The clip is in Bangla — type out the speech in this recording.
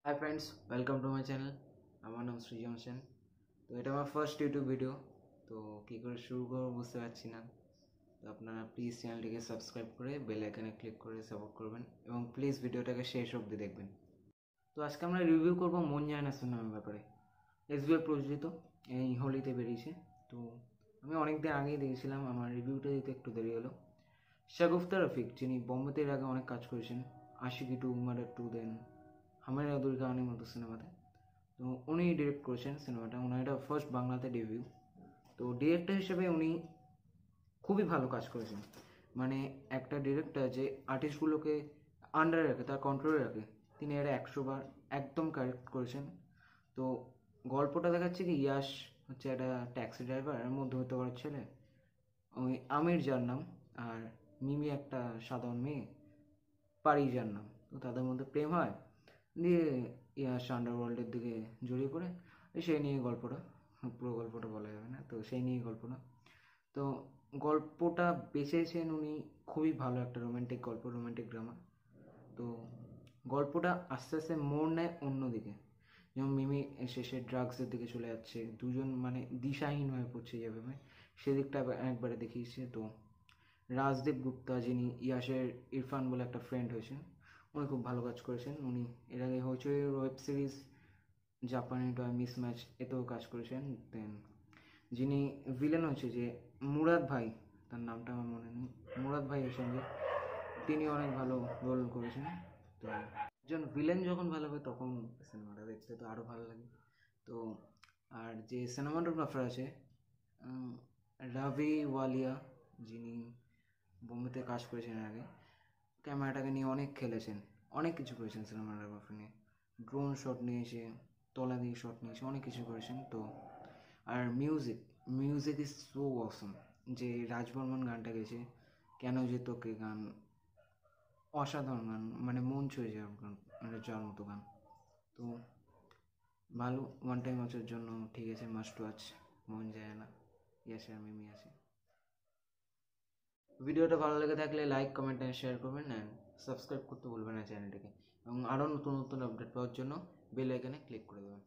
Hi friends, welcome to my channel. আমার নাম সৃজন সেন। তো এটা আমার ফার্স্ট ইউটিউব ভিডিও। তো কী করে শুরু করবো বুঝতে পারছি না। তো আপনারা প্লিজ চ্যানেলটিকে সাবস্ক্রাইব করে বেল আইকনে ক্লিক করে সাপোর্ট করবেন এবং প্লিজ ভিডিওটাকে শেষ অবধি দেখবেন। তো আজকে আমরা রিভিউ করবো মন যায় না সিনেমার ব্যাপারে। এসবিআই প্রযোজিত, এই হোলিতে বেরিয়েছে। তো আমি অনেক দিন আগেই দেখেছিলাম, আমার রিভিউটা দিতে একটু দেরি হলো। শাগুফতা রফিক, যিনি বোম্বেতে এর আগে অনেক কাজ করেছেন, আশিকি টু, মার্ডার টু, দেন হামের আদুল কাহানির মতো সিনেমাতে। তো উনি ডিরেক্ট করেছেন সিনেমাটা, ওনার এটা ফার্স্ট বাংলাতে ডেবিউ। তো ডিরেক্টর হিসেবে উনি খুবই ভালো কাজ করেছেন। মানে একটা ডিরেক্টর যে আর্টিস্টগুলোকে আন্ডারে রাখে, তার কন্ট্রোলে রাখে, তিনি এটা 100 বার একদম কারেক্ট করেছেন। তো গল্পটা দেখাচ্ছে কি, ইয়াশ হচ্ছে একটা ট্যাক্সি ড্রাইভার, মধ্যবিত্ত ঘরের ছেলে, ওই আমির যার নাম, আর মিমি একটা সাধারণ মেয়ে, পারি যার নাম। তো তাদের মধ্যে প্রেম হয়, দিয়ে ইয়াশ আন্ডারওয়ার্ল্ডের দিকে জড়িয়ে পড়ে। সেই নিয়ে গল্পটা, পুরো গল্পটা বলা যাবে না, তো সেই নিয়ে গল্পটা। তো গল্পটা বেছেছেন উনি, খুবই ভালো একটা রোম্যান্টিক গল্প, রোম্যান্টিক ড্রামা। তো গল্পটা আস্তে আস্তে মোড় নেয় অন্যদিকে, যেমন মিমি শেষে ড্রাগসের দিকে চলে যাচ্ছে, দুজন মানে দিশাহীন হয়ে পড়ছে যেভাবে, সেদিকটা একবারে দেখিয়েছে। তো রাজদীপ গুপ্তা, যিনি ইয়াশের ইরফান বলে একটা ফ্রেন্ড হয়েছেন, উনি খুব ভালো কাজ করেছেন। উনি এর আগে হইচই ওয়েব সিরিজ জাপানি টয় মিসম্যাচ এতেও কাজ করেছেন। দেন যিনি ভিলেন হয়েছে, যে মুরাদ ভাই, তার নামটা আমার মনে নেই, মুরাদ ভাইয়ের সঙ্গে তিনি অনেক ভালো রোল করেছেন। তো একজন ভিলেন যখন ভালো হবে তখন সিনেমাটা দেখতে তো আরও ভালো লাগে। তো আর যে সিনেমাটোগ্রাফার আছে রাভি ওয়ালিয়া, যিনি বোম্বেতে কাজ করেছেন এর আগে, ক্যামেরাটাকে নিয়ে অনেক খেলেছেন, অনেক কিছু করেছেন সিনেমাটোগ্রাফি নিয়ে, ড্রোন শট নিয়েছে, তলা দিয়ে শট নিয়েছে, অনেক কিছু করেছেন। তো আর মিউজিক, মিউজিক ইজ সো অসম। যে রাজবর্মন গানটা গেছে, কেন যে তোকে, গান অসাধারণ গান, মানে মন ছুঁয়ে যাওয়ার গান, মানে যাওয়ার মতো গান। তো ভালো, ওয়ান টাইম ওয়াচের জন্য ঠিক আছে, মাস্ট ওয়াচ, মন যায় না, ইয়াসে আর মিমি আছে। ভিডিওটা ভালো লেগে থাকলে লাইক, কমেন্ট অ্যান্ড শেয়ার করবেন, অ্যান্ড সাবস্ক্রাইব করতে ভুলবেন না চ্যানেলটিকে, এবং আরও নতুন নতুন আপডেট পাওয়ার জন্য বেল আইকনে ক্লিক করে দেবেন।